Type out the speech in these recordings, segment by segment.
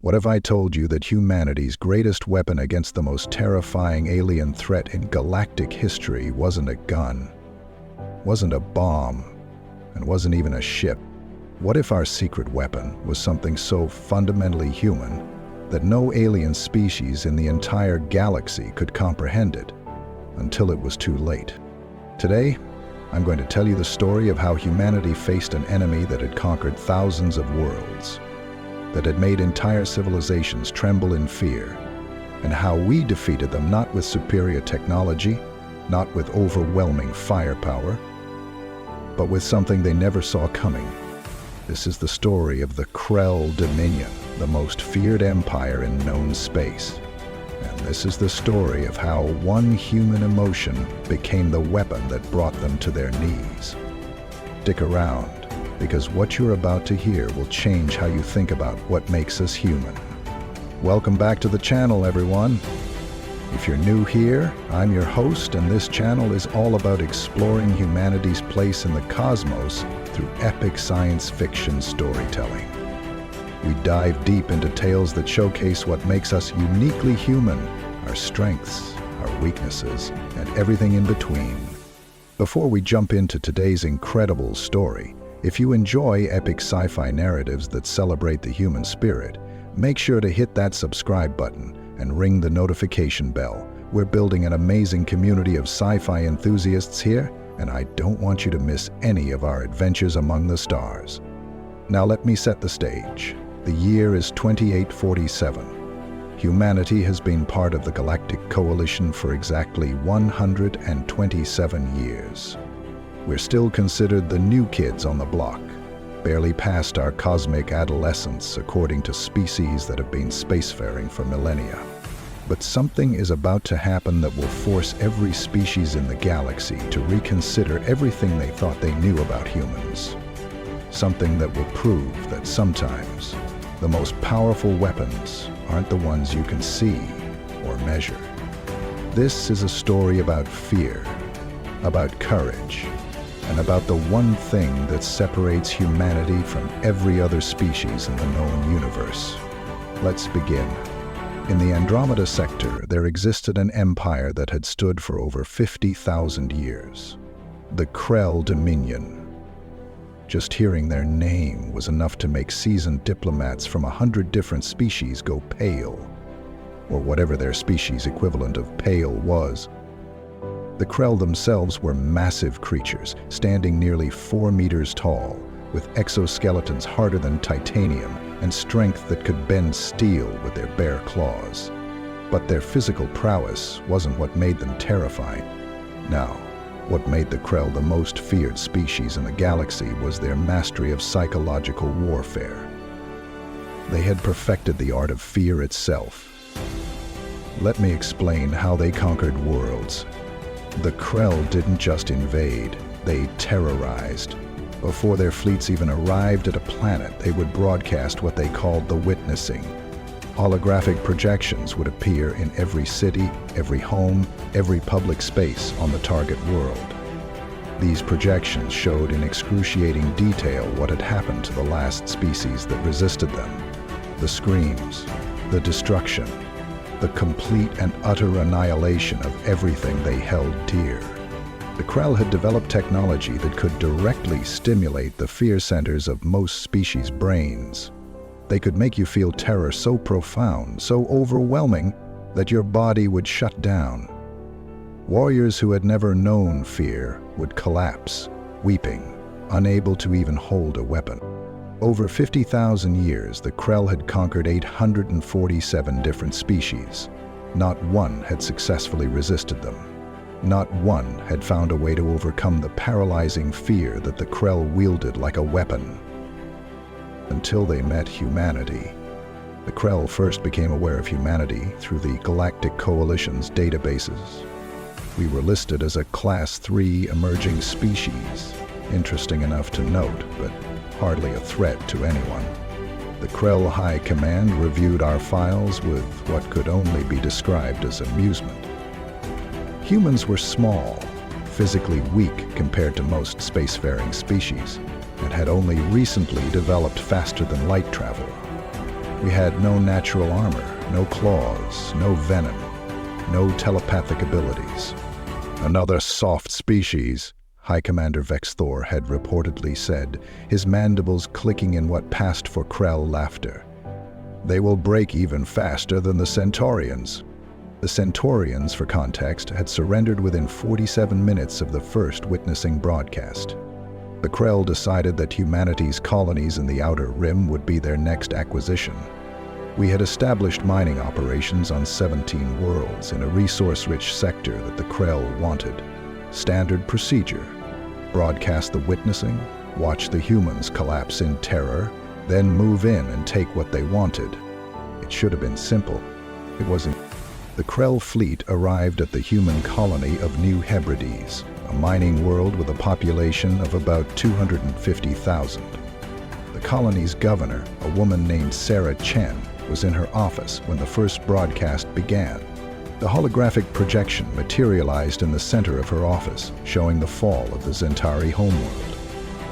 What if I told you that humanity's greatest weapon against the most terrifying alien threat in galactic history wasn't a gun, wasn't a bomb, and wasn't even a ship? What if our secret weapon was something so fundamentally human that no alien species in the entire galaxy could comprehend it until it was too late? Today, I'm going to tell you the story of how humanity faced an enemy that had conquered thousands of worlds, that had made entire civilizations tremble in fear, and how we defeated them not with superior technology, not with overwhelming firepower, but with something they never saw coming. This is the story of the Krell Dominion, the most feared empire in known space. And this is the story of how one human emotion became the weapon that brought them to their knees. Stick around, because what you're about to hear will change how you think about what makes us human. Welcome back to the channel, everyone. If you're new here, I'm your host, and this channel is all about exploring humanity's place in the cosmos through epic science fiction storytelling. We dive deep into tales that showcase what makes us uniquely human, our strengths, our weaknesses, and everything in between. Before we jump into today's incredible story, if you enjoy epic sci-fi narratives that celebrate the human spirit, make sure to hit that subscribe button and ring the notification bell. We're building an amazing community of sci-fi enthusiasts here, and I don't want you to miss any of our adventures among the stars. Now let me set the stage. The year is 2847. Humanity has been part of the Galactic Coalition for exactly 127 years. We're still considered the new kids on the block, barely past our cosmic adolescence according to species that have been spacefaring for millennia. But something is about to happen that will force every species in the galaxy to reconsider everything they thought they knew about humans. Something that will prove that sometimes the most powerful weapons aren't the ones you can see or measure. This is a story about fear, about courage, and about the one thing that separates humanity from every other species in the known universe. Let's begin. In the Andromeda sector, there existed an empire that had stood for over 50,000 years. The Krell Dominion. Just hearing their name was enough to make seasoned diplomats from 100 different species go pale, or whatever their species equivalent of pale was. The Krell themselves were massive creatures, standing nearly 4 meters tall, with exoskeletons harder than titanium and strength that could bend steel with their bare claws. But their physical prowess wasn't what made them terrifying. Now, what made the Krell the most feared species in the galaxy was their mastery of psychological warfare. They had perfected the art of fear itself. Let me explain how they conquered worlds. The Krell didn't just invade, they terrorized. Before their fleets even arrived at a planet, they would broadcast what they called the witnessing. Holographic projections would appear in every city, every home, every public space on the target world. These projections showed in excruciating detail what had happened to the last species that resisted them. The screams, the destruction, the complete and utter annihilation of everything they held dear. The Krell had developed technology that could directly stimulate the fear centers of most species' brains. They could make you feel terror so profound, so overwhelming, that your body would shut down. Warriors who had never known fear would collapse, weeping, unable to even hold a weapon. Over 50,000 years, the Krell had conquered 847 different species. Not one had successfully resisted them. Not one had found a way to overcome the paralyzing fear that the Krell wielded like a weapon. Until they met humanity. The Krell first became aware of humanity through the Galactic Coalition's databases. We were listed as a Class 3 emerging species, interesting enough to note, but hardly a threat to anyone. The Krell High Command reviewed our files with what could only be described as amusement. Humans were small, physically weak compared to most spacefaring species, and had only recently developed faster-than-light travel. We had no natural armor, no claws, no venom, no telepathic abilities. Another soft species, High Commander Vex Thor had reportedly said, his mandibles clicking in what passed for Krell laughter. They will break even faster than the Centaurians. The Centaurians, for context, had surrendered within 47 minutes of the first witnessing broadcast. The Krell decided that humanity's colonies in the Outer Rim would be their next acquisition. We had established mining operations on 17 worlds in a resource-rich sector that the Krell wanted. Standard procedure: broadcast the witnessing, watch the humans collapse in terror, then move in and take what they wanted. It should have been simple. It wasn't. The Krell fleet arrived at the human colony of New Hebrides, a mining world with a population of about 250,000. The colony's governor, a woman named Sarah Chen, was in her office when the first broadcast began. The holographic projection materialized in the center of her office, showing the fall of the Zentari homeworld.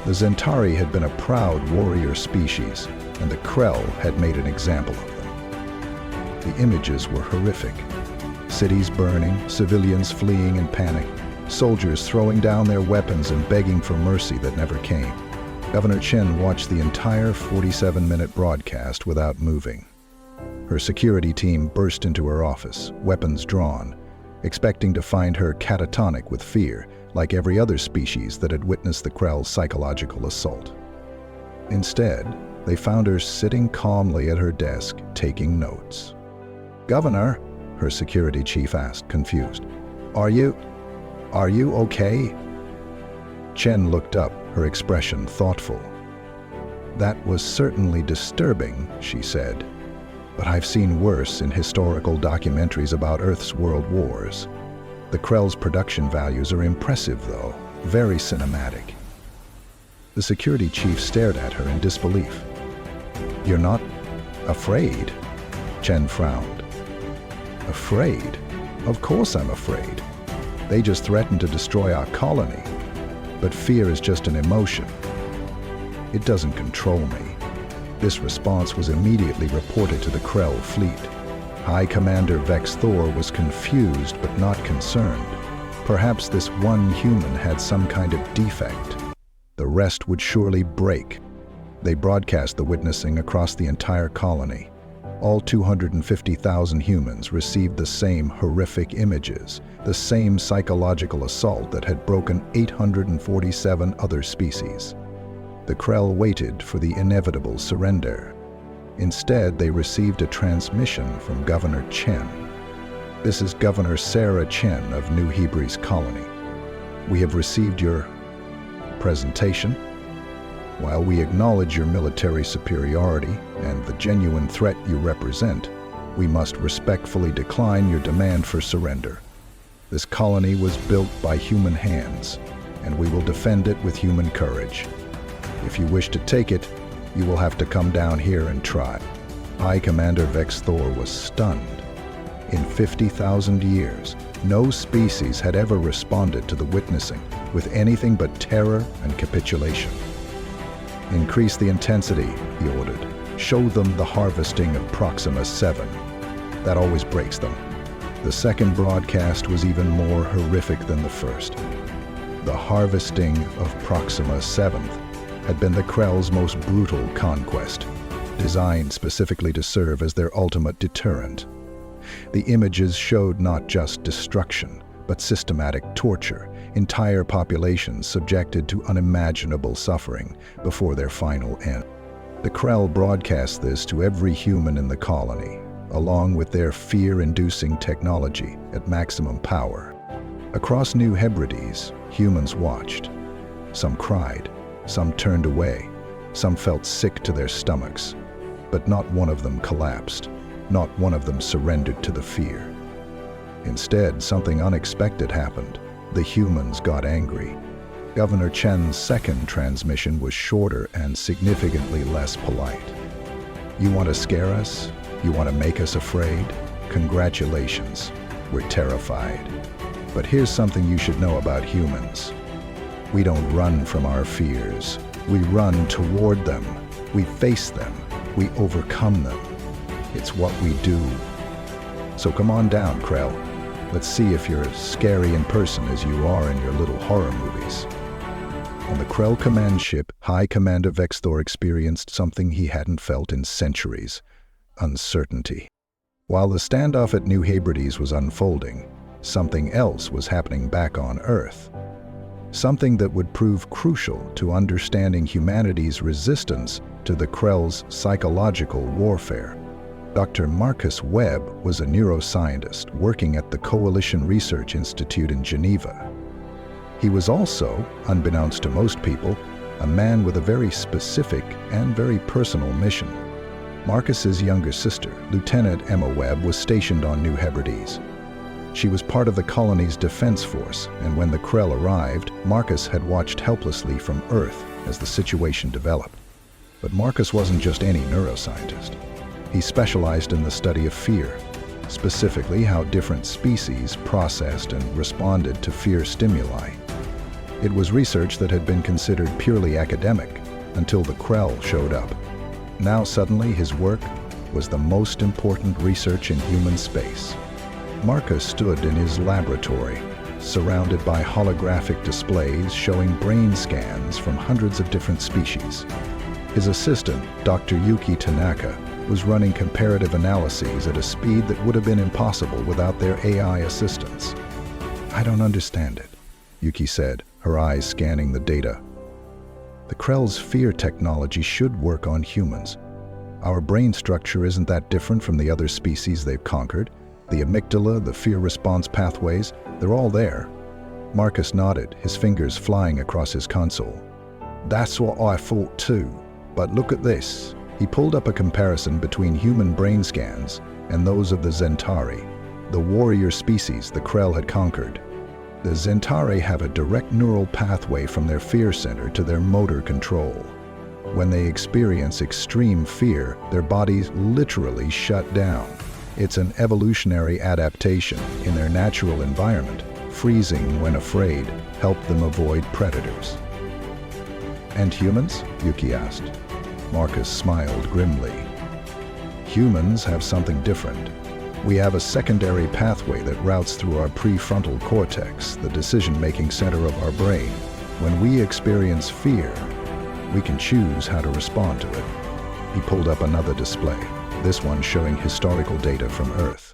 The Zentari had been a proud warrior species, and the Krell had made an example of them. The images were horrific. Cities burning, civilians fleeing in panic, soldiers throwing down their weapons and begging for mercy that never came. Governor Chen watched the entire 47-minute broadcast without moving. Her security team burst into her office, weapons drawn, expecting to find her catatonic with fear, like every other species that had witnessed the Krell's psychological assault. Instead, they found her sitting calmly at her desk, taking notes. "Governor," her security chief asked, confused, Are you okay?" Chen looked up, her expression thoughtful. "That was certainly disturbing," she said. "But I've seen worse in historical documentaries about Earth's world wars. The Krell's production values are impressive, though, very cinematic." The security chief stared at her in disbelief. "You're not afraid?" Chen frowned. "Afraid? Of course I'm afraid. They just threatened to destroy our colony. But fear is just an emotion. It doesn't control me." This response was immediately reported to the Krell fleet. High Commander Vex Thor was confused but not concerned. Perhaps this one human had some kind of defect. The rest would surely break. They broadcast the witnessing across the entire colony. All 250,000 humans received the same horrific images, the same psychological assault that had broken 847 other species. The Krell waited for the inevitable surrender. Instead, they received a transmission from Governor Chen. "This is Governor Sarah Chen of New Hebrides Colony. We have received your presentation. While we acknowledge your military superiority and the genuine threat you represent, we must respectfully decline your demand for surrender. This colony was built by human hands, and we will defend it with human courage. If you wish to take it, you will have to come down here and try." High Commander Vex Thor was stunned. In 50,000 years, no species had ever responded to the witnessing with anything but terror and capitulation. "Increase the intensity," he ordered. "Show them the harvesting of Proxima 7. That always breaks them." The second broadcast was even more horrific than the first. The harvesting of Proxima 7 had been the Krell's most brutal conquest, designed specifically to serve as their ultimate deterrent. The images showed not just destruction, but systematic torture, entire populations subjected to unimaginable suffering before their final end. The Krell broadcast this to every human in the colony, along with their fear-inducing technology at maximum power. Across New Hebrides, humans watched. Some cried, some turned away, some felt sick to their stomachs, but not one of them collapsed, not one of them surrendered to the fear. Instead, something unexpected happened. The humans got angry. Governor Chen's second transmission was shorter and significantly less polite. "You want to scare us? You want to make us afraid? Congratulations. We're terrified. But here's something you should know about humans. We don't run from our fears. We run toward them. We face them. We overcome them. It's what we do. So come on down, Krell. Let's see if you're as scary in person as you are in your little horror movies. On the Krell command ship, High Commander Vexthor experienced something he hadn't felt in centuries: uncertainty. While the standoff at New Hebrides was unfolding, something else was happening back on Earth. Something that would prove crucial to understanding humanity's resistance to the Krell's psychological warfare. Dr. Marcus Webb was a neuroscientist working at the Coalition Research Institute in Geneva. He was also, unbeknownst to most people, a man with a very specific and very personal mission. Marcus's younger sister, Lieutenant Emma Webb, was stationed on New Hebrides. She was part of the colony's defense force, and when the Krell arrived, Marcus had watched helplessly from Earth as the situation developed. But Marcus wasn't just any neuroscientist. He specialized in the study of fear, specifically how different species processed and responded to fear stimuli. It was research that had been considered purely academic until the Krell showed up. Now suddenly his work was the most important research in human space. Marcus stood in his laboratory, surrounded by holographic displays showing brain scans from hundreds of different species. His assistant, Dr. Yuki Tanaka, was running comparative analyses at a speed that would have been impossible without their AI assistance. "I don't understand it," Yuki said, her eyes scanning the data. "The Krell's fear technology should work on humans. Our brain structure isn't that different from the other species they've conquered. The amygdala, the fear response pathways, they're all there." Marcus nodded, his fingers flying across his console. "That's what I thought too. But look at this." He pulled up a comparison between human brain scans and those of the Zentari, the warrior species the Krell had conquered. The Zentari have a direct neural pathway from their fear center to their motor control. When they experience extreme fear, their bodies literally shut down. It's an evolutionary adaptation in their natural environment. Freezing when afraid helped them avoid predators. "And humans?" Yuki asked. Marcus smiled grimly. "Humans have something different. We have a secondary pathway that routes through our prefrontal cortex, the decision-making center of our brain. When we experience fear, we can choose how to respond to it." He pulled up another display, this one showing historical data from Earth.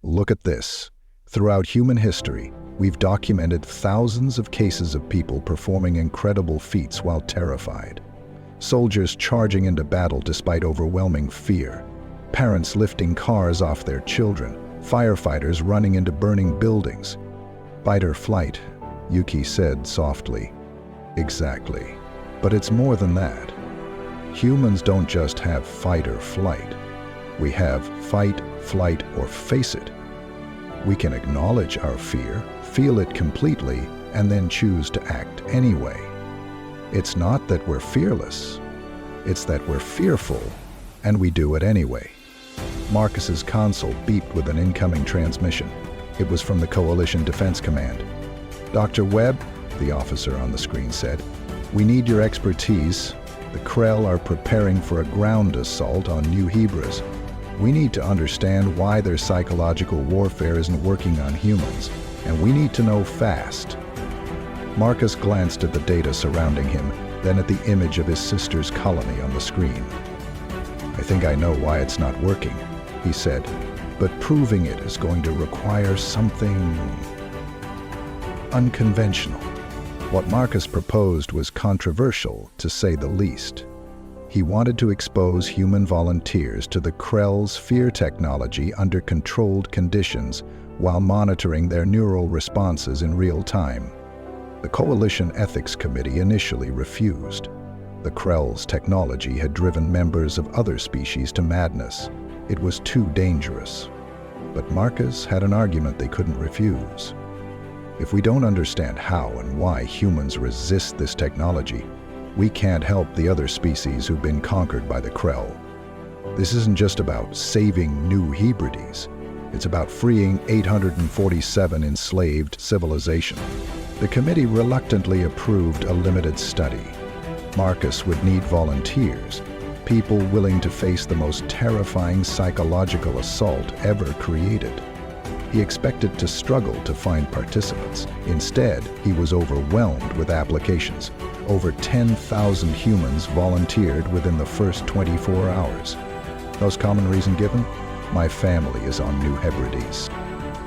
"Look at this. Throughout human history, we've documented thousands of cases of people performing incredible feats while terrified. Soldiers charging into battle despite overwhelming fear, parents lifting cars off their children, firefighters running into burning buildings. Fight or flight," Yuki said softly. "Exactly. But it's more than that. Humans don't just have fight or flight. We have fight, flight, or face it. We can acknowledge our fear, feel it completely, and then choose to act anyway. It's not that we're fearless. It's that we're fearful, and we do it anyway." Marcus's console beeped with an incoming transmission. It was from the Coalition Defense Command. "Dr. Webb," the officer on the screen said, "we need your expertise. The Krell are preparing for a ground assault on New Hebrides. We need to understand why their psychological warfare isn't working on humans, and we need to know fast." Marcus glanced at the data surrounding him, then at the image of his sister's colony on the screen. "I think I know why it's not working," he said, "but proving it is going to require something unconventional." What Marcus proposed was controversial, to say the least. He wanted to expose human volunteers to the Krell's fear technology under controlled conditions while monitoring their neural responses in real time. The Coalition Ethics Committee initially refused. The Krell's technology had driven members of other species to madness. It was too dangerous. But Marcus had an argument they couldn't refuse. If we don't understand how and why humans resist this technology, we can't help the other species who've been conquered by the Krell. This isn't just about saving New Hebrides. It's about freeing 847 enslaved civilization. The committee reluctantly approved a limited study. Marcus would need volunteers, people willing to face the most terrifying psychological assault ever created. He expected to struggle to find participants. Instead, he was overwhelmed with applications. Over 10,000 humans volunteered within the first 24 hours. Most common reason given? My family is on New Hebrides.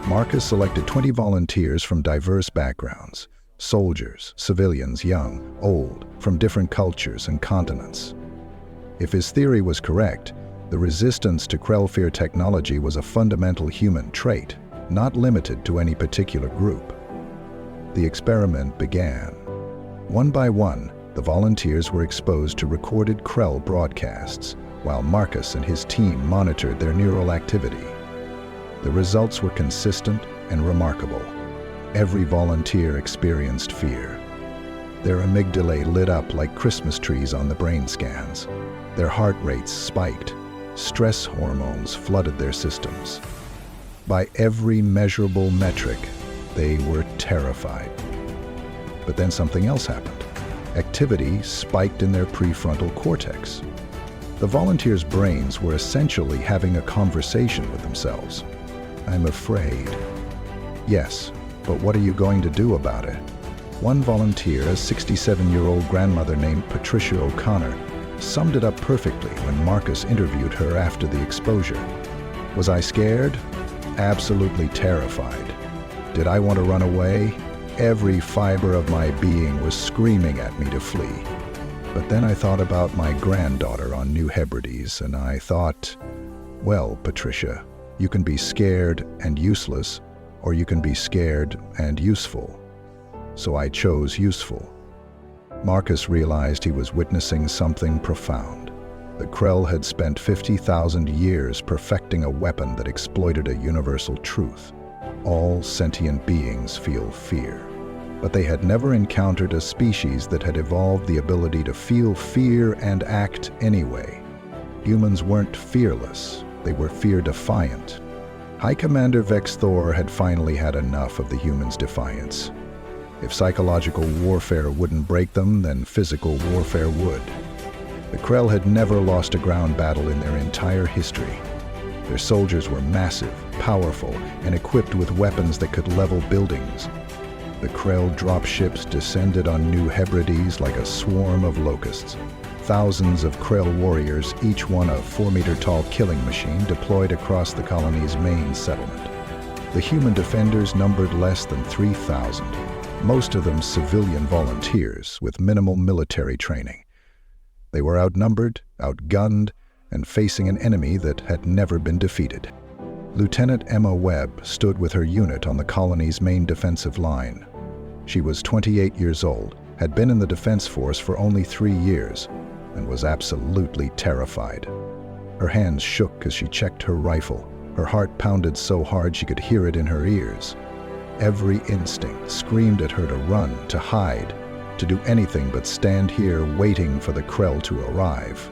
Marcus selected 20 volunteers from diverse backgrounds. Soldiers, civilians, young, old, from different cultures and continents. If his theory was correct, the resistance to Krell fear technology was a fundamental human trait, not limited to any particular group. The experiment began. One by one, the volunteers were exposed to recorded Krell broadcasts, while Marcus and his team monitored their neural activity. The results were consistent and remarkable. Every volunteer experienced fear. Their amygdalae lit up like Christmas trees on the brain scans. Their heart rates spiked. Stress hormones flooded their systems. By every measurable metric, they were terrified. But then something else happened. Activity spiked in their prefrontal cortex. The volunteers' brains were essentially having a conversation with themselves. I'm afraid. Yes, but what are you going to do about it? One volunteer, a 67-year-old grandmother named Patricia O'Connor, summed it up perfectly when Marcus interviewed her after the exposure. Was I scared? Absolutely terrified. Did I want to run away? Every fiber of my being was screaming at me to flee. But then I thought about my granddaughter on New Hebrides, and I thought, well, Patricia, you can be scared and useless, or you can be scared and useful. So I chose useful. Marcus realized he was witnessing something profound. The Krell had spent 50,000 years perfecting a weapon that exploited a universal truth. All sentient beings feel fear. But they had never encountered a species that had evolved the ability to feel fear and act anyway. Humans weren't fearless, they were fear-defiant. High Commander Vex Thor had finally had enough of the humans' defiance. If psychological warfare wouldn't break them, then physical warfare would. The Krell had never lost a ground battle in their entire history. Their soldiers were massive, powerful, and equipped with weapons that could level buildings. The Krell dropships descended on New Hebrides like a swarm of locusts. Thousands of Krell warriors, each one a 4-meter-tall killing machine, deployed across the colony's main settlement. The human defenders numbered less than 3,000, most of them civilian volunteers with minimal military training. They were outnumbered, outgunned, and facing an enemy that had never been defeated. Lieutenant Emma Webb stood with her unit on the colony's main defensive line. She was 28 years old, had been in the defense force for only 3 years, and was absolutely terrified. Her hands shook as she checked her rifle. Her heart pounded so hard she could hear it in her ears. Every instinct screamed at her to run, to hide, to do anything but stand here waiting for the Krell to arrive.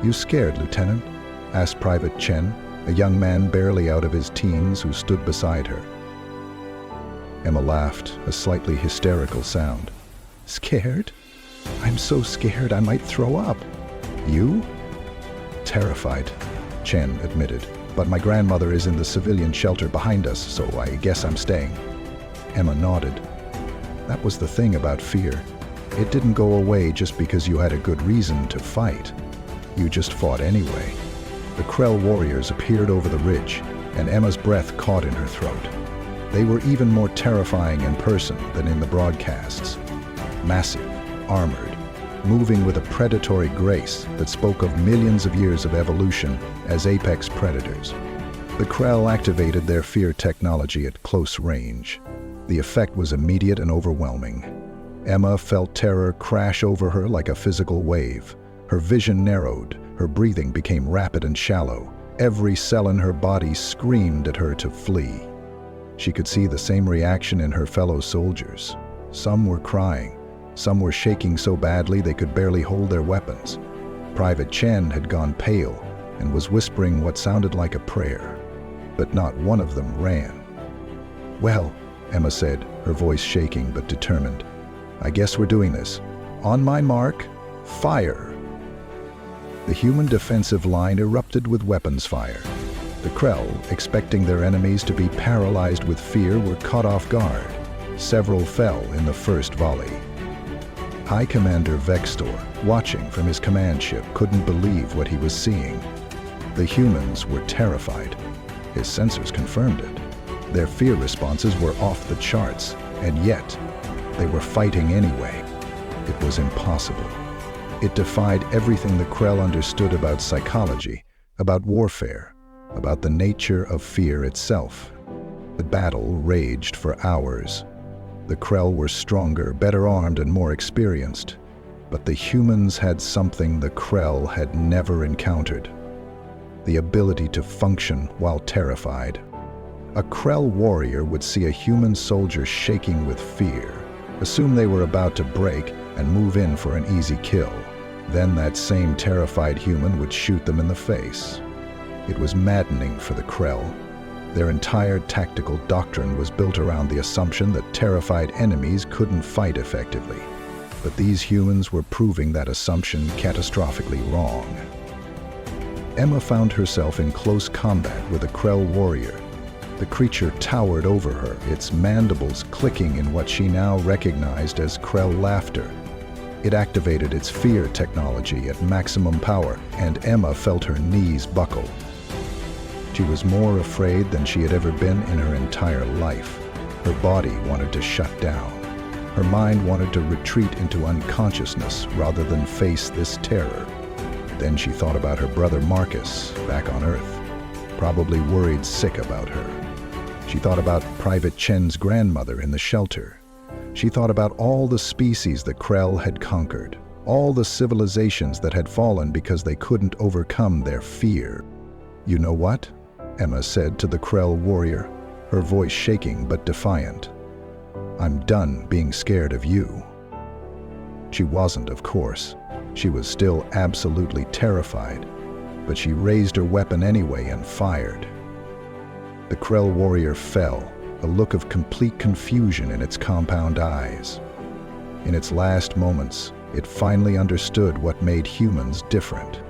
"You scared, Lieutenant?" asked Private Chen, a young man barely out of his teens who stood beside her. Emma laughed, a slightly hysterical sound. "Scared? I'm so scared I might throw up." "You?" "Terrified," Chen admitted. "But my grandmother is in the civilian shelter behind us, so I guess I'm staying." Emma nodded. That was the thing about fear. It didn't go away just because you had a good reason to fight. You just fought anyway. The Krell warriors appeared over the ridge, and Emma's breath caught in her throat. They were even more terrifying in person than in the broadcasts. Massive, armored, moving with a predatory grace that spoke of millions of years of evolution as apex predators. The Krell activated their fear technology at close range. The effect was immediate and overwhelming. Emma felt terror crash over her like a physical wave. Her vision narrowed, her breathing became rapid and shallow. Every cell in her body screamed at her to flee. She could see the same reaction in her fellow soldiers. Some were crying. Some were shaking so badly they could barely hold their weapons. Private Chen had gone pale and was whispering what sounded like a prayer. But not one of them ran. "Well," Emma said, her voice shaking but determined, "I guess we're doing this. On my mark, fire." The human defensive line erupted with weapons fire. The Krell, expecting their enemies to be paralyzed with fear, were caught off guard. Several fell in the first volley. High Commander Vextor, watching from his command ship, couldn't believe what he was seeing. The humans were terrified. His sensors confirmed it. Their fear responses were off the charts, and yet they were fighting anyway. It was impossible. It defied everything the Krell understood about psychology, about warfare, about the nature of fear itself. The battle raged for hours. The Krell were stronger, better armed, and more experienced. But the humans had something the Krell had never encountered: the ability to function while terrified. A Krell warrior would see a human soldier shaking with fear, assume they were about to break, and move in for an easy kill. Then that same terrified human would shoot them in the face. It was maddening for the Krell. Their entire tactical doctrine was built around the assumption that terrified enemies couldn't fight effectively. But these humans were proving that assumption catastrophically wrong. Emma found herself in close combat with a Krell warrior. The creature towered over her, its mandibles clicking in what she now recognized as Krell laughter. It activated its fear technology at maximum power, and Emma felt her knees buckle. She was more afraid than she had ever been in her entire life. Her body wanted to shut down. Her mind wanted to retreat into unconsciousness rather than face this terror. Then she thought about her brother Marcus, back on Earth, probably worried sick about her. She thought about Private Chen's grandmother in the shelter. She thought about all the species the Krell had conquered, all the civilizations that had fallen because they couldn't overcome their fear. "You know what?" Emma said to the Krell warrior, her voice shaking but defiant. "I'm done being scared of you." She wasn't, of course. She was still absolutely terrified, but she raised her weapon anyway and fired. The Krell warrior fell, a look of complete confusion in its compound eyes. In its last moments, it finally understood what made humans different.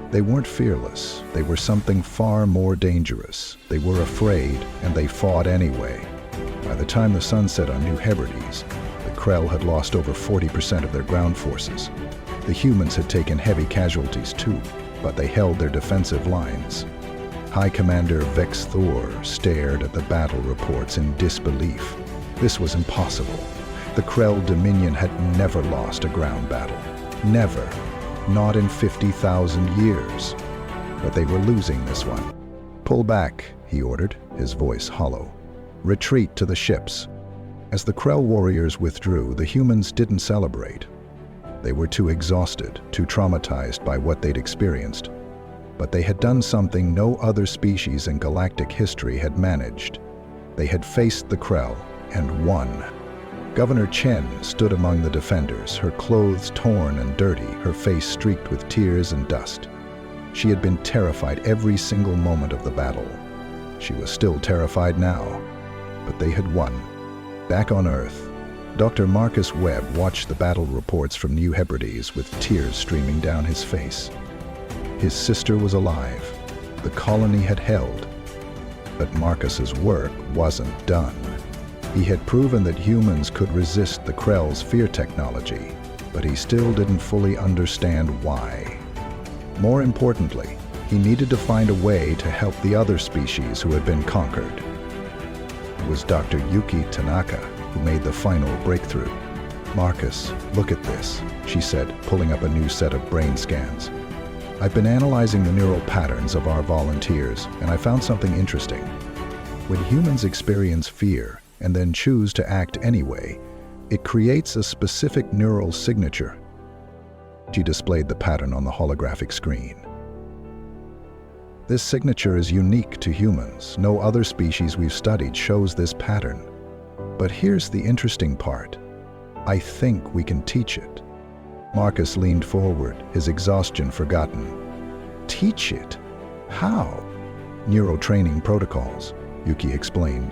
They weren't fearless. They were something far more dangerous. They were afraid, and they fought anyway. By the time the sun set on New Hebrides, the Krell had lost over 40% of their ground forces. The humans had taken heavy casualties too, but they held their defensive lines. High Commander Vextor stared at the battle reports in disbelief. This was impossible. The Krell Dominion had never lost a ground battle. Never. Not in 50,000 years. But they were losing this one. "Pull back," he ordered, his voice hollow. "Retreat to the ships." As the Krell warriors withdrew, the humans didn't celebrate. They were too exhausted, too traumatized by what they'd experienced. But they had done something no other species in galactic history had managed. They had faced the Krell and won. Governor Chen stood among the defenders, her clothes torn and dirty, her face streaked with tears and dust. She had been terrified every single moment of the battle. She was still terrified now, but they had won. Back on Earth, Dr. Marcus Webb watched the battle reports from New Hebrides with tears streaming down his face. His sister was alive. The colony had held. But Marcus's work wasn't done. He had proven that humans could resist the Krell's fear technology, but he still didn't fully understand why. More importantly, he needed to find a way to help the other species who had been conquered. It was Dr. Yuki Tanaka who made the final breakthrough. "Marcus, look at this," she said, pulling up a new set of brain scans. "I've been analyzing the neural patterns of our volunteers, and I found something interesting. When humans experience fear and then choose to act anyway, it creates a specific neural signature." She displayed the pattern on the holographic screen. "This signature is unique to humans. No other species we've studied shows this pattern. But here's the interesting part. I think we can teach it." Marcus leaned forward, his exhaustion forgotten. "Teach it? How?" "Neurotraining protocols," Yuki explained.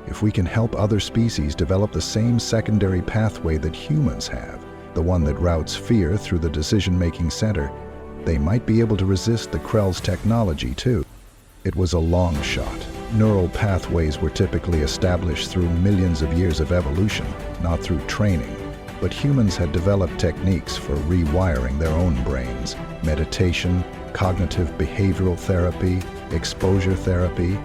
"If we can help other species develop the same secondary pathway that humans have, the one that routes fear through the decision-making center, They might be able to resist the Krell's technology too. It was a long shot. Neural pathways were typically established through millions of years of evolution, not through training. But humans had developed techniques for rewiring their own brains: meditation, cognitive behavioral therapy, exposure therapy.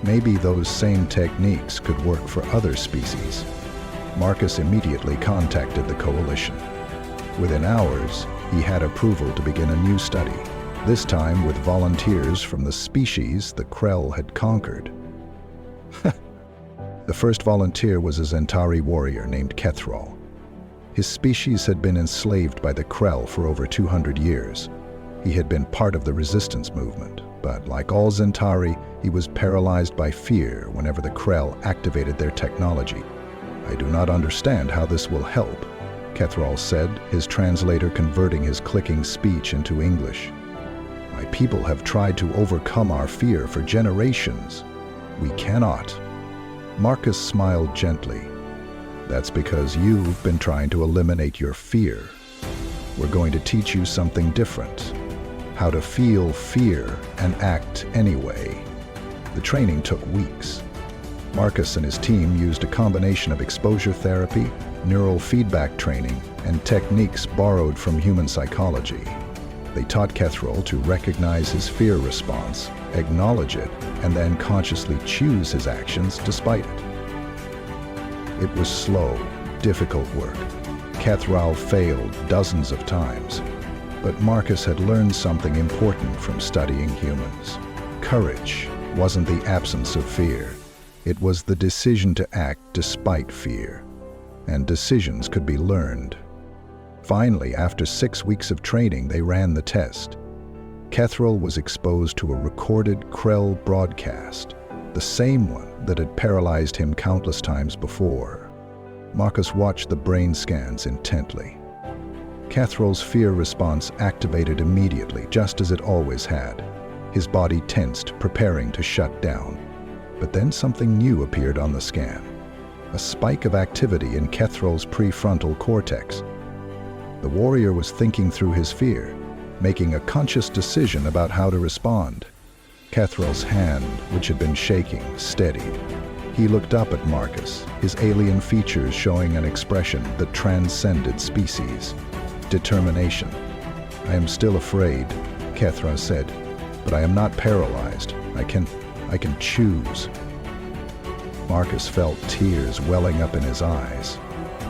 Maybe those same techniques could work for other species. Marcus immediately contacted the coalition. Within hours, he had approval to begin a new study, this time with volunteers from the species the Krell had conquered. The first volunteer was a Zentari warrior named Krell. His species had been enslaved by the Krell for over 200 years. He had been part of the resistance movement, but like all Zentari, he was paralyzed by fear whenever the Krell activated their technology. "I do not understand how this will help," Krell said, his translator converting his clicking speech into English. "My people have tried to overcome our fear for generations. We cannot." Marcus smiled gently. "That's because you've been trying to eliminate your fear. We're going to teach you something different. How to feel fear and act anyway." The training took weeks. Marcus and his team used a combination of exposure therapy, neural feedback training, and techniques borrowed from human psychology. They taught Krell to recognize his fear response, acknowledge it, and then consciously choose his actions despite it. It was slow, difficult work. Krell failed dozens of times. But Marcus had learned something important from studying humans. Courage wasn't the absence of fear. It was the decision to act despite fear. And decisions could be learned. Finally, after 6 weeks of training, they ran the test. Krell was exposed to a recorded Krell broadcast, the same one that had paralyzed him countless times before. Marcus watched the brain scans intently. Krell's fear response activated immediately, just as it always had. His body tensed, preparing to shut down. But then something new appeared on the scan. A spike of activity in Krell's prefrontal cortex. The warrior was thinking through his fear, making a conscious decision about how to respond. Krell's hand, which had been shaking, steadied. He looked up at Marcus, his alien features showing an expression that transcended species. Determination. "I am still afraid," Krell said, "but I am not paralyzed. I can choose." Marcus felt tears welling up in his eyes.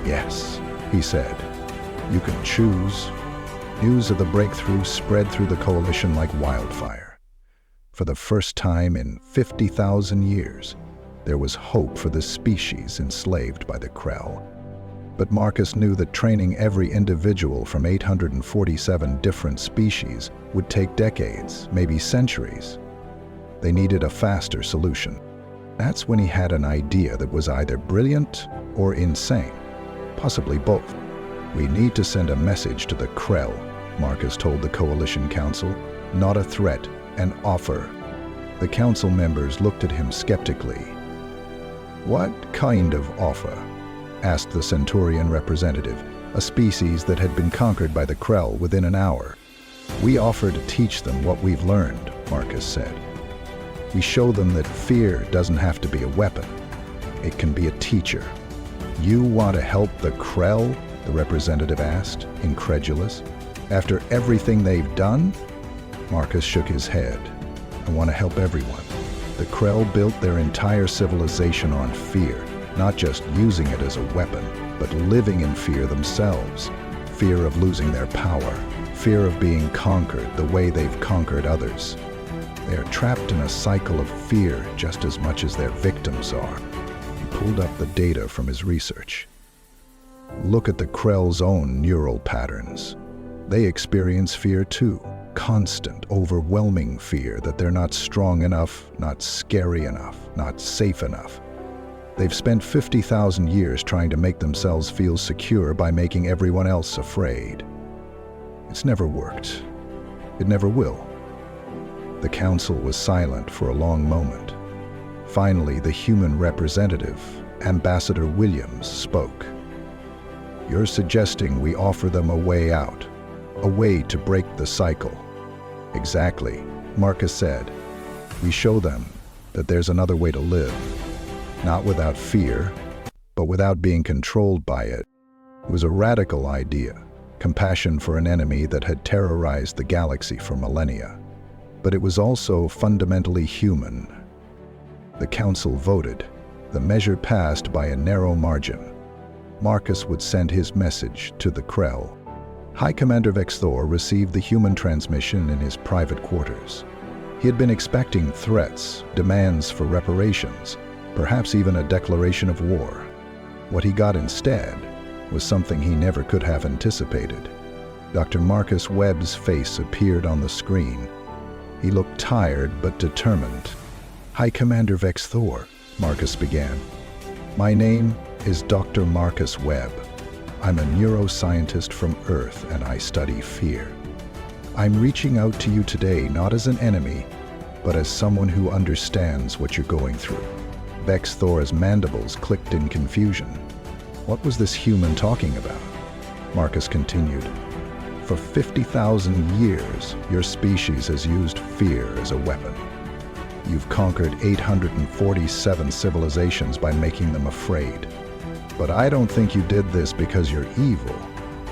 "Yes," he said, "you can choose." News of the breakthrough spread through the coalition like wildfire. For the first time in 50,000 years, there was hope for the species enslaved by the Krell. But Marcus knew that training every individual from 847 different species would take decades, maybe centuries. They needed a faster solution. That's when he had an idea that was either brilliant or insane, possibly both. "We need to send a message to the Krell," Marcus told the Coalition Council. "Not a threat, an offer." The council members looked at him skeptically. "What kind of offer?" asked the Centaurian representative, a species that had been conquered by the Krell within an hour. "We offer to teach them what we've learned," Marcus said. "We show them that fear doesn't have to be a weapon. It can be a teacher." "You want to help the Krell?" the representative asked, incredulous. "After everything they've done?" Marcus shook his head. "I want to help everyone. The Krell built their entire civilization on fear, not just using it as a weapon, but living in fear themselves. Fear of losing their power, fear of being conquered the way they've conquered others. They are trapped in a cycle of fear just as much as their victims are." He pulled up the data from his research. "Look at the Krell's own neural patterns. They experience fear too. Constant, overwhelming fear that they're not strong enough, not scary enough, not safe enough. They've spent 50,000 years trying to make themselves feel secure by making everyone else afraid. It's never worked. It never will." The council was silent for a long moment. Finally, the human representative, Ambassador Williams, spoke. "You're suggesting we offer them a way out. A way to break the cycle. Exactly, Marcus said. We show them that there's another way to live. Not without fear, but without being controlled by it. It was a radical idea, compassion for an enemy that had terrorized the galaxy for millennia. But it was also fundamentally human. The Council voted. The measure passed by a narrow margin. Marcus would send his message to the Krell. High Commander Vex Thor received the human transmission in his private quarters. He had been expecting threats, demands for reparations, perhaps even a declaration of war. What he got instead was something he never could have anticipated. Dr. Marcus Webb's face appeared on the screen. He looked tired but determined. High Commander Vex Thor, Marcus began. My name is Dr. Marcus Webb. I'm a neuroscientist from Earth and I study fear. I'm reaching out to you today not as an enemy, but as someone who understands what you're going through. Vex Thor's mandibles clicked in confusion. What was this human talking about? Marcus continued. For 50,000 years, your species has used fear as a weapon. You've conquered 847 civilizations by making them afraid. But I don't think you did this because you're evil.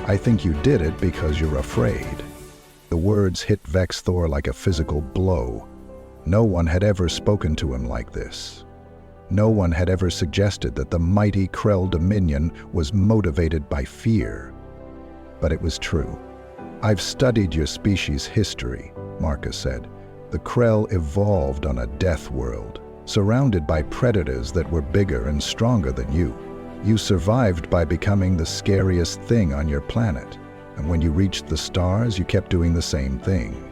I think you did it because you're afraid. The words hit Vex Thor like a physical blow. No one had ever spoken to him like this. No one had ever suggested that the mighty Krell Dominion was motivated by fear. But it was true. I've studied your species' history, Marcus said. The Krell evolved on a death world, surrounded by predators that were bigger and stronger than you. You survived by becoming the scariest thing on your planet, and when you reached the stars, you kept doing the same thing.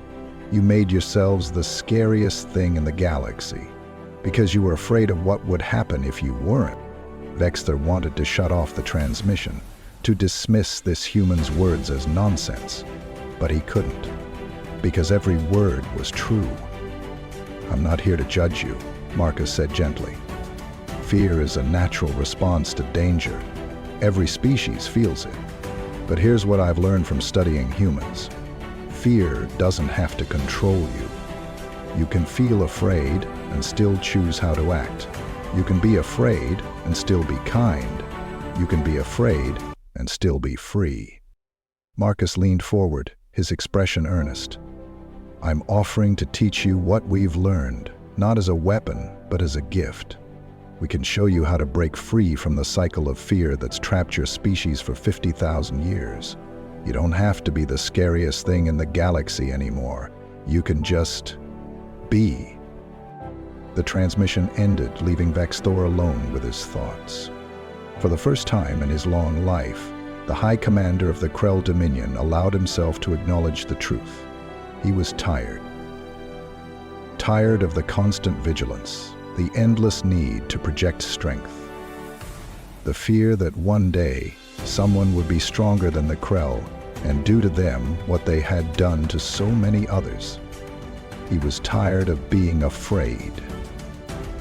You made yourselves the scariest thing in the galaxy, because you were afraid of what would happen if you weren't. Vex Thor wanted to shut off the transmission, to dismiss this human's words as nonsense, but he couldn't. Because every word was true. I'm not here to judge you, Marcus said gently. Fear is a natural response to danger. Every species feels it. But here's what I've learned from studying humans. Fear doesn't have to control you. You can feel afraid and still choose how to act. You can be afraid and still be kind. You can be afraid and still be free. Marcus leaned forward, his expression earnest. I'm offering to teach you what we've learned, not as a weapon, but as a gift. We can show you how to break free from the cycle of fear that's trapped your species for 50,000 years. You don't have to be the scariest thing in the galaxy anymore. You can just be. The transmission ended, leaving Vex Thor alone with his thoughts. For the first time in his long life, the High Commander of the Krell Dominion allowed himself to acknowledge the truth. He was tired. Tired of the constant vigilance, the endless need to project strength. The fear that one day, someone would be stronger than the Krell and do to them what they had done to so many others. He was tired of being afraid.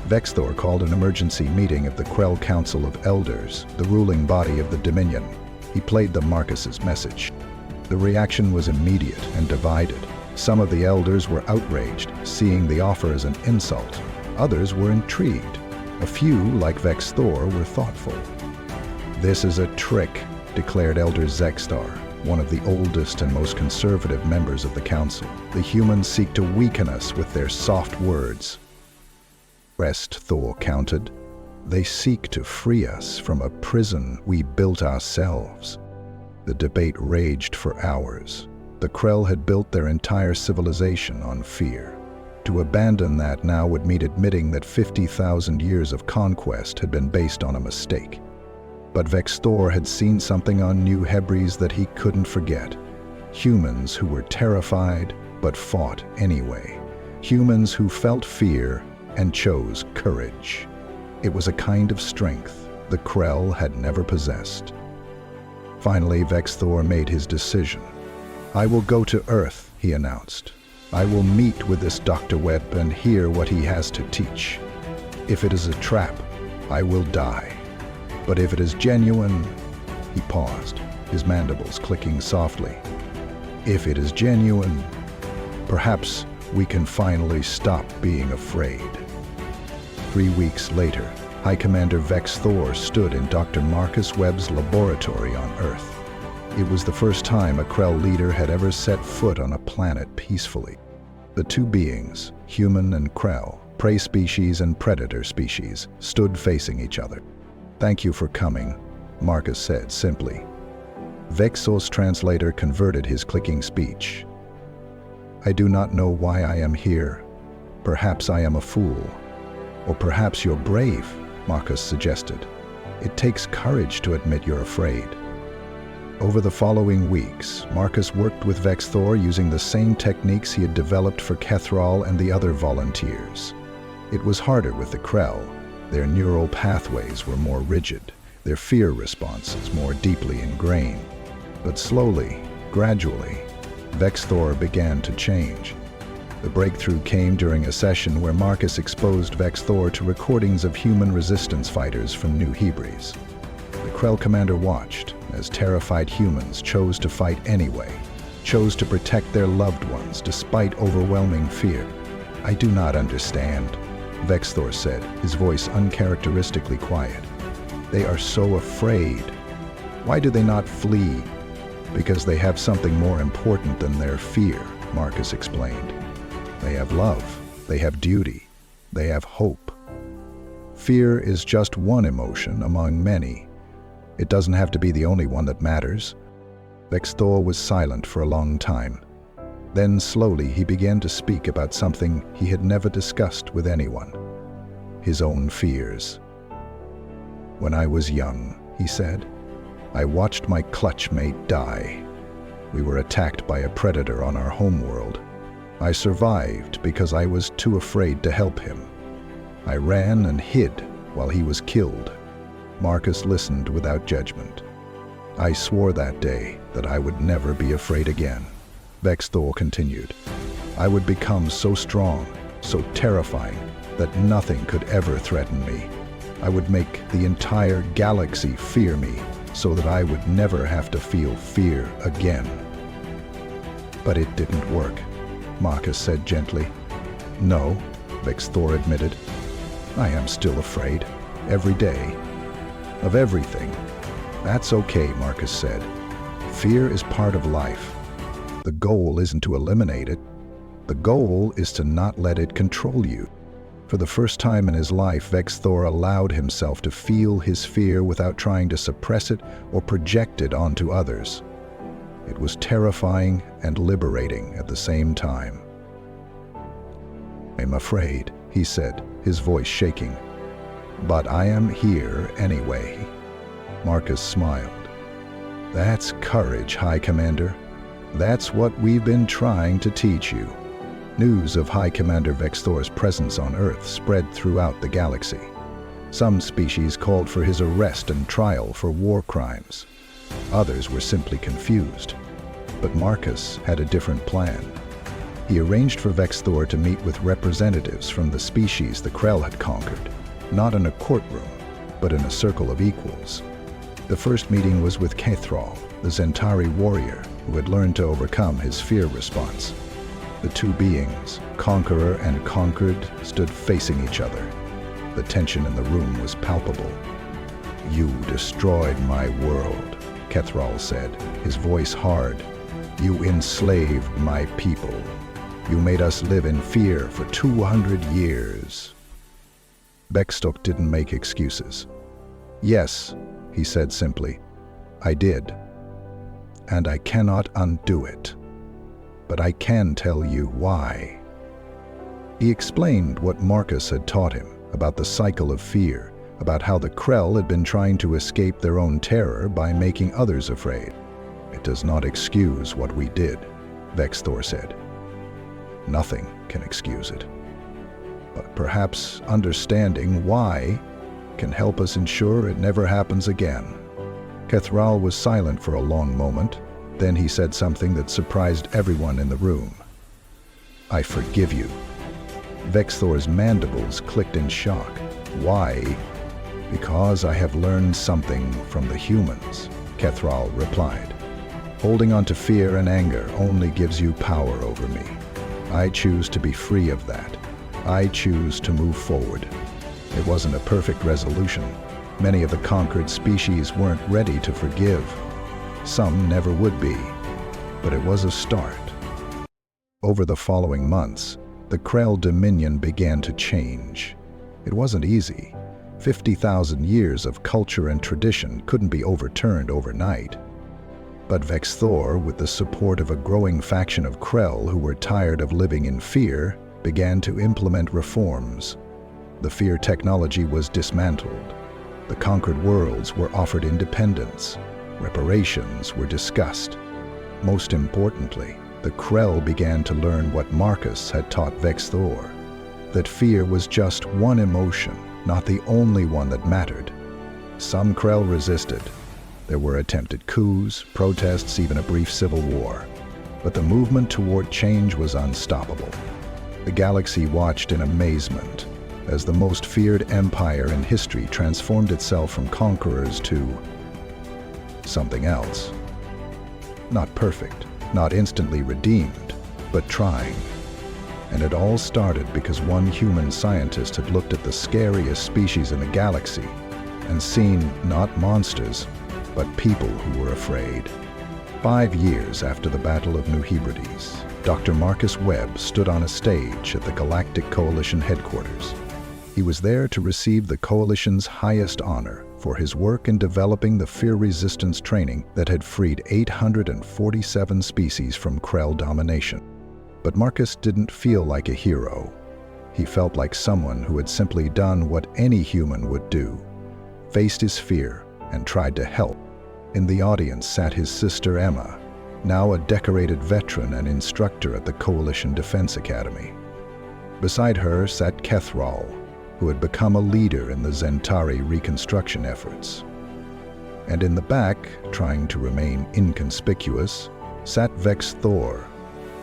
Vex Thor called an emergency meeting of the Krell Council of Elders, the ruling body of the Dominion. He played them Marcus's message. The reaction was immediate and divided. Some of the elders were outraged, seeing the offer as an insult. Others were intrigued. A few, like Vex Thor, were thoughtful. This is a trick, declared Elder Zexstar, one of the oldest and most conservative members of the council. The humans seek to weaken us with their soft words. Rest, Thor countered. They seek to free us from a prison we built ourselves. The debate raged for hours. The Krell had built their entire civilization on fear. To abandon that now would mean admitting that 50,000 years of conquest had been based on a mistake. But Vex Thor had seen something on New Hebrews that he couldn't forget. Humans who were terrified but fought anyway. Humans who felt fear and chose courage. It was a kind of strength the Krell had never possessed. Finally, Vex Thor made his decision. I will go to Earth, he announced. I will meet with this Dr. Webb and hear what he has to teach. If it is a trap, I will die. But if it is genuine, he paused, his mandibles clicking softly. If it is genuine, perhaps we can finally stop being afraid. 3 weeks later, High Commander Vex Thor stood in Dr. Marcus Webb's laboratory on Earth. It was the first time a Krell leader had ever set foot on a planet peacefully. The two beings, human and Krell, prey species and predator species, stood facing each other. "Thank you for coming," Marcus said simply. Vex Thor's translator converted his clicking speech. "I do not know why I am here. Perhaps I am a fool. Or perhaps you're brave," Marcus suggested. "It takes courage to admit you're afraid." Over the following weeks, Marcus worked with Vex Thor using the same techniques he had developed for Krell and the other volunteers. It was harder with the Krell. Their neural pathways were more rigid, their fear responses more deeply ingrained. But slowly, gradually, Vex Thor began to change. The breakthrough came during a session where Marcus exposed Vex Thor to recordings of human resistance fighters from New Hebrides. The Krell commander watched as terrified humans chose to fight anyway, chose to protect their loved ones despite overwhelming fear. "I do not understand," Vex Thor said, his voice uncharacteristically quiet. "They are so afraid. Why do they not flee?" "Because they have something more important than their fear," Marcus explained. "They have love, they have duty, they have hope. Fear is just one emotion among many. It doesn't have to be the only one that matters." Vex Thor was silent for a long time. Then slowly he began to speak about something he had never discussed with anyone: his own fears. "When I was young," he said, "I watched my clutchmate die. We were attacked by a predator on our homeworld. I survived because I was too afraid to help him. I ran and hid while he was killed." Marcus listened without judgment. "I swore that day that I would never be afraid again." Vex Thor continued. "I would become so strong, so terrifying, that nothing could ever threaten me. I would make the entire galaxy fear me, so that I would never have to feel fear again." "But it didn't work," Marcus said gently. "No," Vex Thor admitted. "I am still afraid, every day, of everything." "That's okay," Marcus said. "Fear is part of life. The goal isn't to eliminate it. The goal is to not let it control you." For the first time in his life, Vex Thor allowed himself to feel his fear without trying to suppress it or project it onto others. It was terrifying and liberating at the same time. "I'm afraid," he said, his voice shaking. "But I am here anyway." Marcus smiled. "That's courage, High Commander. That's what we've been trying to teach you." News of High Commander Vex Thor's presence on Earth spread throughout the galaxy. Some species called for his arrest and trial for war crimes. Others were simply confused. But Marcus had a different plan. He arranged for Vex Thor to meet with representatives from the species the Krell had conquered, not in a courtroom, but in a circle of equals. The first meeting was with Krell, the Zentari warrior who had learned to overcome his fear response. The two beings, conqueror and conquered, stood facing each other. The tension in the room was palpable. "You destroyed my world," Krell said, his voice hard. "You enslaved my people. You made us live in fear for 200 years." Vex Thor didn't make excuses. "Yes," he said simply, "I did. And I cannot undo it. But I can tell you why." He explained what Marcus had taught him about the cycle of fear, about how the Krell had been trying to escape their own terror by making others afraid. "It does not excuse what we did," Vex Thor said. "Nothing can excuse it. But perhaps understanding why can help us ensure it never happens again." Krell was silent for a long moment. Then he said something that surprised everyone in the room. "I forgive you." Vex Thor's mandibles clicked in shock. "Why?" "Because I have learned something from the humans," Krell replied. Holding on to fear and anger only gives you power over me. I choose to be free of that. I choose to move forward. It wasn't a perfect resolution. Many of the conquered species weren't ready to forgive. Some never would be. But it was a start. Over the following months, the Krell Dominion began to change. It wasn't easy. 50,000 years of culture and tradition couldn't be overturned overnight. But Vexthor, with the support of a growing faction of Krell who were tired of living in fear, began to implement reforms. The fear technology was dismantled. The conquered worlds were offered independence. Reparations were discussed. Most importantly, the Krell began to learn what Marcus had taught Vexthor, that fear was just one emotion, not the only one that mattered. Some Krell resisted. There were attempted coups, protests, even a brief civil war. But the movement toward change was unstoppable. The galaxy watched in amazement as the most feared empire in history transformed itself from conquerors to something else. Not perfect, not instantly redeemed, but trying. And it all started because one human scientist had looked at the scariest species in the galaxy and seen not monsters, but people who were afraid. 5 years after the Battle of New Hebrides, Dr. Marcus Webb stood on a stage at the Galactic Coalition headquarters. He was there to receive the Coalition's highest honor for his work in developing the fear resistance training that had freed 847 species from Krell domination. But Marcus didn't feel like a hero. He felt like someone who had simply done what any human would do, faced his fear, and tried to help. In the audience sat his sister Emma, now a decorated veteran and instructor at the Coalition Defense Academy. Beside her sat Krell, who had become a leader in the Zentari reconstruction efforts. And in the back, trying to remain inconspicuous, sat Vexthor,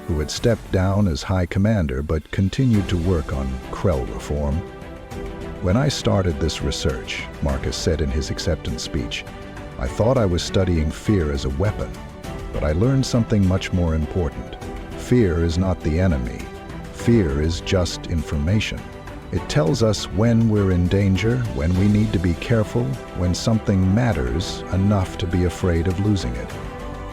who had stepped down as High Commander but continued to work on Krell reform. "When I started this research," Marcus said in his acceptance speech, "I thought I was studying fear as a weapon, but I learned something much more important. Fear is not the enemy. Fear is just information. It tells us when we're in danger, when we need to be careful, when something matters enough to be afraid of losing it."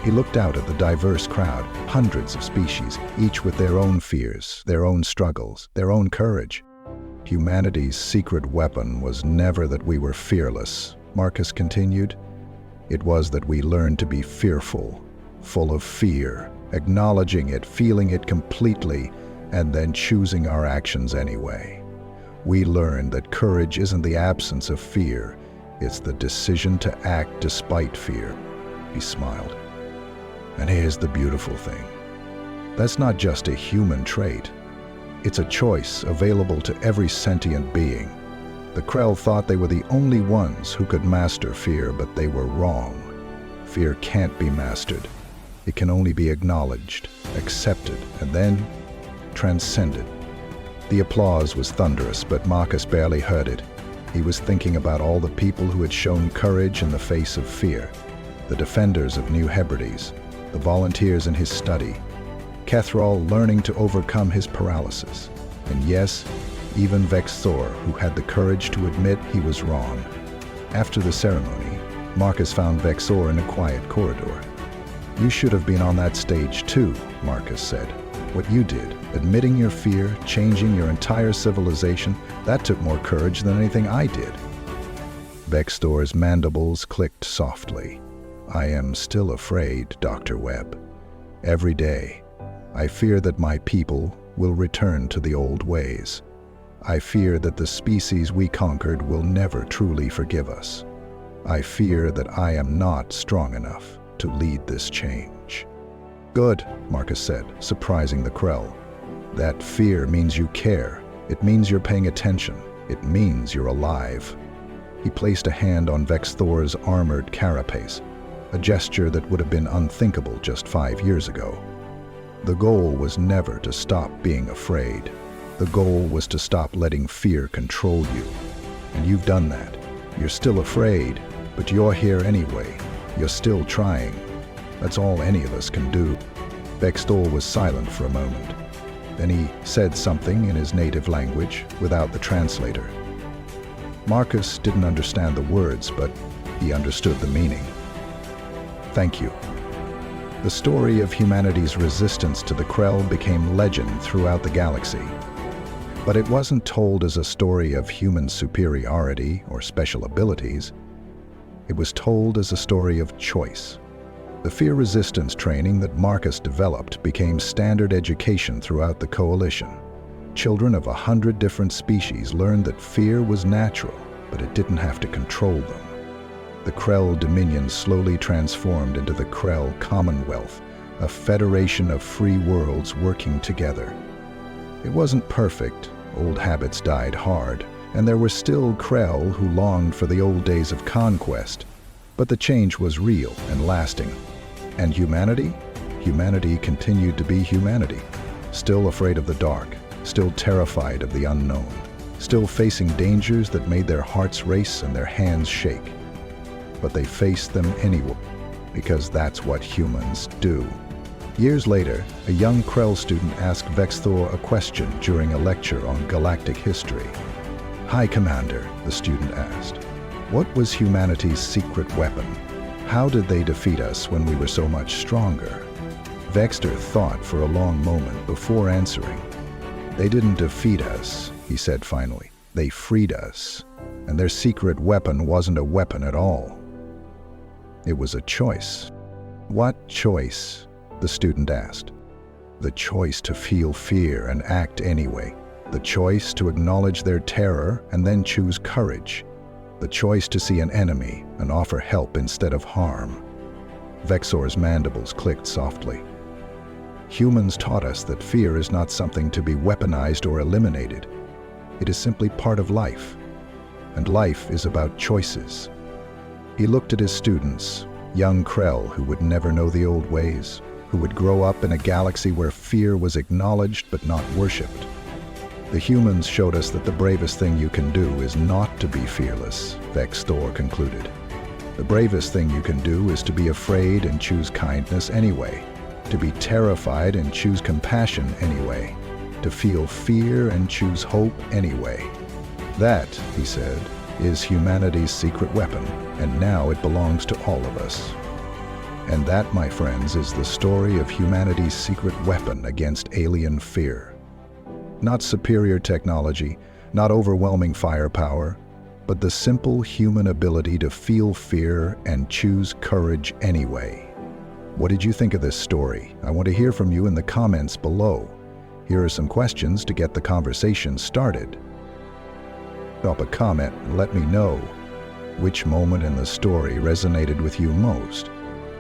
He looked out at the diverse crowd, hundreds of species, each with their own fears, their own struggles, their own courage. "Humanity's secret weapon was never that we were fearless," Marcus continued. "It was that we learned to be fearful, full of fear, acknowledging it, feeling it completely, and then choosing our actions anyway. We learned that courage isn't the absence of fear, it's the decision to act despite fear." He smiled. "And here's the beautiful thing. That's not just a human trait. It's a choice available to every sentient being. The Krell thought they were the only ones who could master fear, but they were wrong. Fear can't be mastered. It can only be acknowledged, accepted, and then transcended." The applause was thunderous, but Marcus barely heard it. He was thinking about all the people who had shown courage in the face of fear. The defenders of New Hebrides, the volunteers in his study, Krell learning to overcome his paralysis, and yes, even Vexthor, who had the courage to admit he was wrong. After the ceremony, Marcus found Vexthor in a quiet corridor. "You should have been on that stage too," Marcus said. "What you did, admitting your fear, changing your entire civilization, that took more courage than anything I did." Vexthor's mandibles clicked softly. "I am still afraid, Dr. Webb. Every day, I fear that my people will return to the old ways. I fear that the species we conquered will never truly forgive us. I fear that I am not strong enough to lead this change." "Good," Marcus said, surprising the Krell. "That fear means you care. It means you're paying attention. It means you're alive." He placed a hand on Vexthor's armored carapace, a gesture that would have been unthinkable just 5 years ago. The goal was never to stop being afraid. The goal was to stop letting fear control you. And you've done that. You're still afraid, but you're here anyway. You're still trying. That's all any of us can do." Vextor was silent for a moment. Then he said something in his native language without the translator. Marcus didn't understand the words, but he understood the meaning. "Thank you." The story of humanity's resistance to the Krell became legend throughout the galaxy. But it wasn't told as a story of human superiority or special abilities. It was told as a story of choice. The fear resistance training that Marcus developed became standard education throughout the Coalition. Children of 100 different species learned that fear was natural, but it didn't have to control them. The Krell Dominion slowly transformed into the Krell Commonwealth, a federation of free worlds working together. It wasn't perfect, old habits died hard, and there were still Krell who longed for the old days of conquest, but the change was real and lasting. And humanity? Humanity continued to be humanity, still afraid of the dark, still terrified of the unknown, still facing dangers that made their hearts race and their hands shake. But they faced them anyway, because that's what humans do. Years later, a young Krell student asked Vextor a question during a lecture on galactic history. "Hi, Commander," the student asked. "What was humanity's secret weapon? How did they defeat us when we were so much stronger?" Vextor thought for a long moment before answering. "They didn't defeat us," he said finally. "They freed us. And their secret weapon wasn't a weapon at all. It was a choice." "What choice?" the student asked. "The choice to feel fear and act anyway. The choice to acknowledge their terror and then choose courage. The choice to see an enemy and offer help instead of harm." Vexor's mandibles clicked softly. Humans taught us that fear is not something to be weaponized or eliminated. It is simply part of life. And life is about choices. He looked at his students, young Krell who would never know the old ways, who would grow up in a galaxy where fear was acknowledged but not worshipped. "The humans showed us that the bravest thing you can do is not to be fearless," Vextor concluded. "The bravest thing you can do is to be afraid and choose kindness anyway, to be terrified and choose compassion anyway, to feel fear and choose hope anyway. That," he said, "is humanity's secret weapon, and now it belongs to all of us." And that, my friends, is the story of humanity's secret weapon against alien fear. Not superior technology, not overwhelming firepower, but the simple human ability to feel fear and choose courage anyway. What did you think of this story? I want to hear from you in the comments below. Here are some questions to get the conversation started. Drop a comment and let me know. Which moment in the story resonated with you most?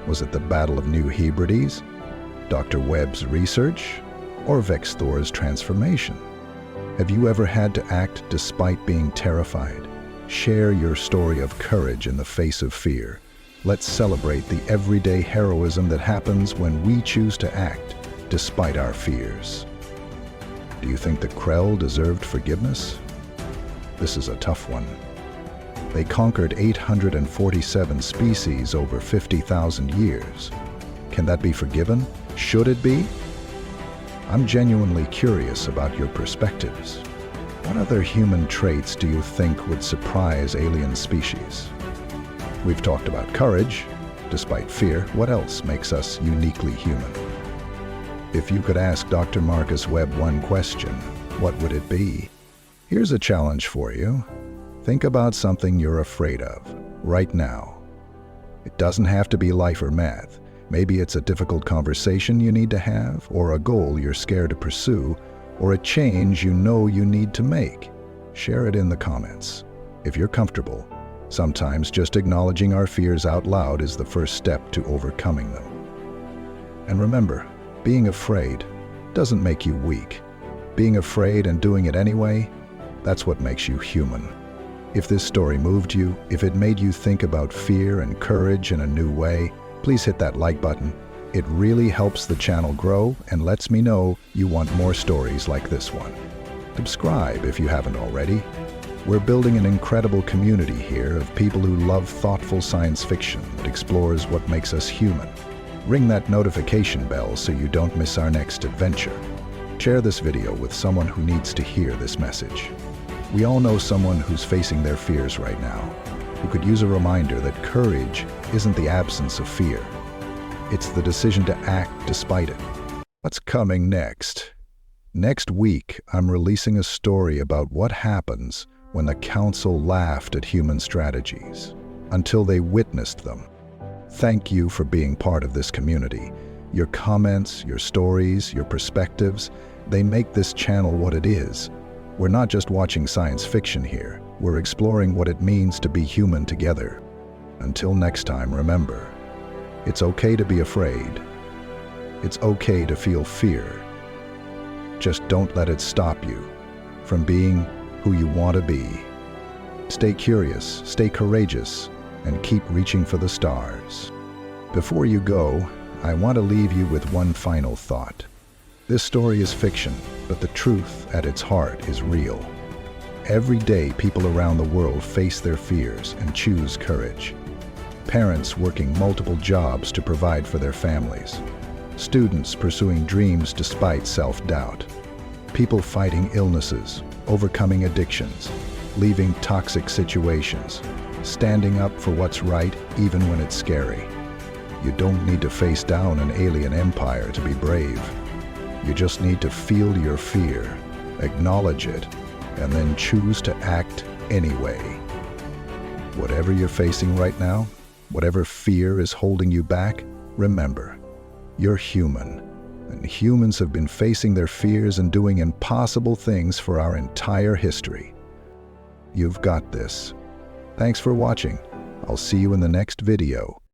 Was it the Battle of New Hebrides, Dr. Webb's research, or Vextor's transformation? Have you ever had to act despite being terrified? Share your story of courage in the face of fear. Let's celebrate the everyday heroism that happens when we choose to act despite our fears. Do you think the Krell deserved forgiveness? This is a tough one. They conquered 847 species over 50,000 years. Can that be forgiven? Should it be? I'm genuinely curious about your perspectives. What other human traits do you think would surprise alien species? We've talked about courage. Despite fear, what else makes us uniquely human? If you could ask Dr. Marcus Webb one question, what would it be? Here's a challenge for you. Think about something you're afraid of, right now. It doesn't have to be life or math. Maybe it's a difficult conversation you need to have, or a goal you're scared to pursue, or a change you know you need to make. Share it in the comments. If you're comfortable, sometimes just acknowledging our fears out loud is the first step to overcoming them. And remember, being afraid doesn't make you weak. Being afraid and doing it anyway, that's what makes you human. If this story moved you, if it made you think about fear and courage in a new way, please hit that like button. It really helps the channel grow and lets me know you want more stories like this one. Subscribe if you haven't already. We're building an incredible community here of people who love thoughtful science fiction that explores what makes us human. Ring that notification bell so you don't miss our next adventure. Share this video with someone who needs to hear this message. We all know someone who's facing their fears right now, who could use a reminder that courage isn't the absence of fear. It's the decision to act despite it. What's coming next? Next week, I'm releasing a story about what happens when the Council laughed at human strategies until they witnessed them. Thank you for being part of this community. Your comments, your stories, your perspectives, they make this channel what it is. We're not just watching science fiction here. We're exploring what it means to be human together. Until next time, remember, it's okay to be afraid. It's okay to feel fear. Just don't let it stop you from being who you want to be. Stay curious, stay courageous, and keep reaching for the stars. Before you go, I want to leave you with one final thought. This story is fiction, but the truth at its heart is real. Every day, people around the world face their fears and choose courage. Parents working multiple jobs to provide for their families. Students pursuing dreams despite self-doubt. People fighting illnesses, overcoming addictions, leaving toxic situations, standing up for what's right even when it's scary. You don't need to face down an alien empire to be brave. You just need to feel your fear, acknowledge it, and then choose to act anyway. Whatever you're facing right now, whatever fear is holding you back, remember, you're human, and humans have been facing their fears and doing impossible things for our entire history. You've got this. Thanks for watching. I'll see you in the next video.